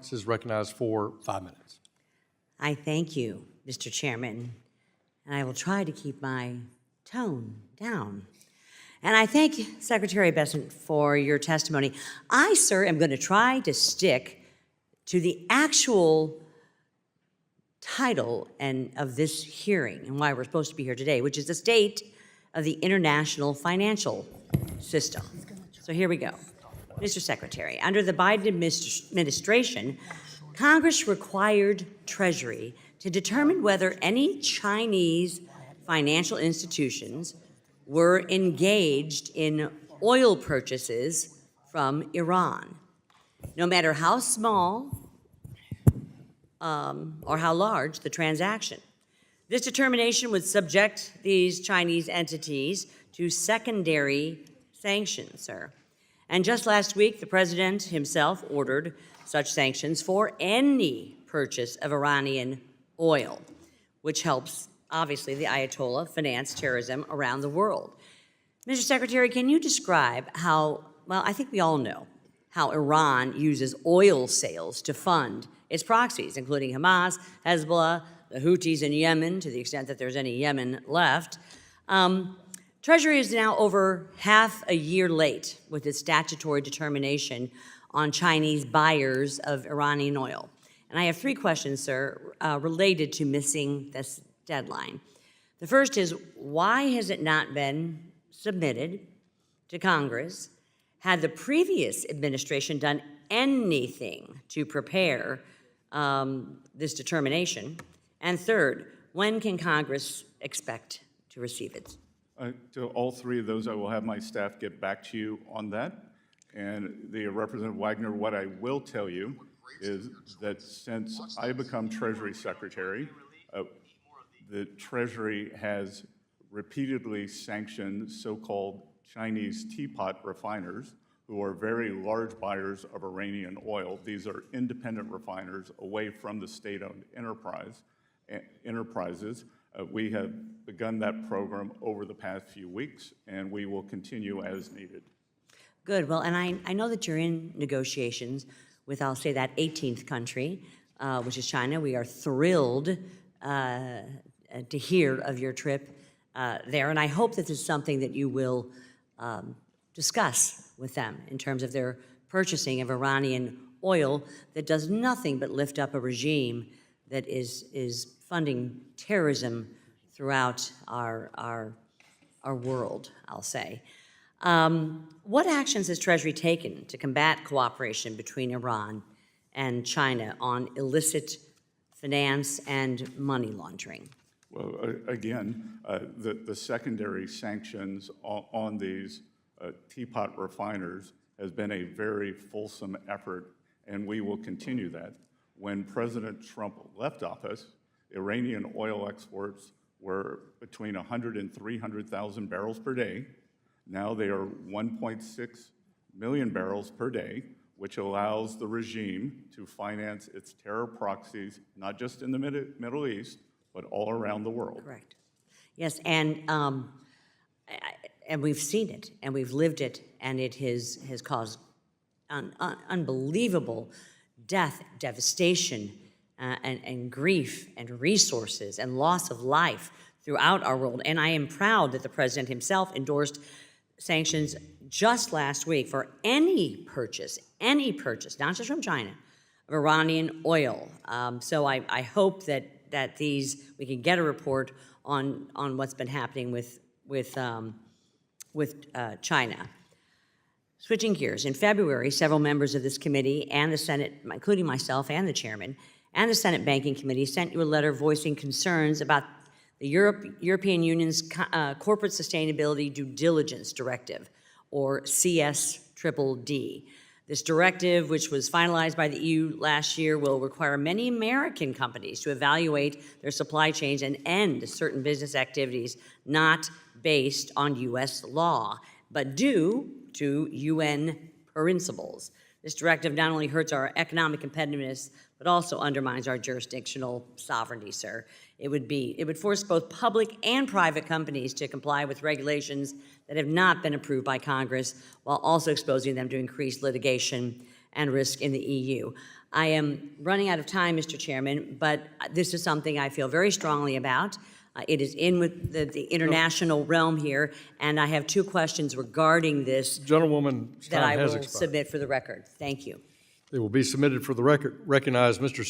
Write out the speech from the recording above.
response is recognized for 5 minutes. I thank you, Mr. Chairman, and I will try to keep my tone down. And I thank Secretary Bessent for your testimony. I, sir, am going to try to stick to the actual title of this hearing and why we're supposed to be here today, which is the state of the international financial system. So here we go. Mr. Secretary, under the Biden administration, Congress required Treasury to determine whether any Chinese financial institutions were engaged in oil purchases from Iran, no matter how small or how large the transaction. This determination would subject these Chinese entities to secondary sanctions, sir. And just last week, the president himself ordered such sanctions for any purchase of Iranian oil, which helps, obviously, the Ayatollah finance terrorism around the world. Mr. Secretary, can you describe how, well, I think we all know how Iran uses oil sales to fund its proxies, including Hamas, Hezbollah, the Houthis in Yemen, to the extent that there's any Yemen left. Treasury is now over half a year late with its statutory determination on Chinese buyers of Iranian oil. And I have 3 questions, sir, related to missing this deadline. The first is, why has it not been submitted to Congress? Had the previous administration done anything to prepare this determination? And third, when can Congress expect to receive it? To all 3 of those, I will have my staff get back to you on that. And the Representative Wagner, what I will tell you is that since I become Treasury Secretary, the Treasury has repeatedly sanctioned so-called Chinese teapot refiners who are very large buyers of Iranian oil. These are independent refiners away from the state-owned enterprises. We have begun that program over the past few weeks, and we will continue as needed. Good. Well, and I know that you're in negotiations with, I'll say, that 18th country, which is China. We are thrilled to hear of your trip there, and I hope that this is something that you will discuss with them in terms of their purchasing of Iranian oil that does nothing but lift up a regime that is funding terrorism throughout our world, I'll say. What actions has Treasury taken to combat cooperation between Iran and China on illicit finance and money laundering? Well, again, the secondary sanctions on these teapot refiners has been a very fulsome effort, and we will continue that. When President Trump left office, Iranian oil exports were between 100 and 300,000 barrels per day. Now they are 1.6 million barrels per day, which allows the regime to finance its terror proxies, not just in the Middle East, but all around the world. Correct. Yes, and we've seen it, and we've lived it, and it has caused unbelievable death, devastation, and grief, and resources, and loss of life throughout our world. And I am proud that the president himself endorsed sanctions just last week for any purchase, not just from China, of Iranian oil. So I hope that we can get a report on what's been happening with China. Switching gears, in February, several members of this committee and the Senate, including myself and the chairman, and the Senate Banking Committee sent you a letter voicing concerns about the European Union's Corporate Sustainability Due Diligence Directive, or CSDDD. This directive, which was finalized by the EU last year, will require many American companies to evaluate their supply chains and end certain business activities not based on U.S. law, but due to UN principles. This directive not only hurts our economic competitiveness, but also undermines our jurisdictional sovereignty, sir. It would force both public and private companies to comply with regulations that have not been approved by Congress, while also exposing them to increased litigation and risk in the EU. I am running out of time, Mr. Chairman, but this is something I feel very strongly about. It is in with the international realm here, and I have two questions regarding this Gentlewoman's that I time has will expired. submit for the record. Thank you. They will be submitted for the record. Recognize Mr.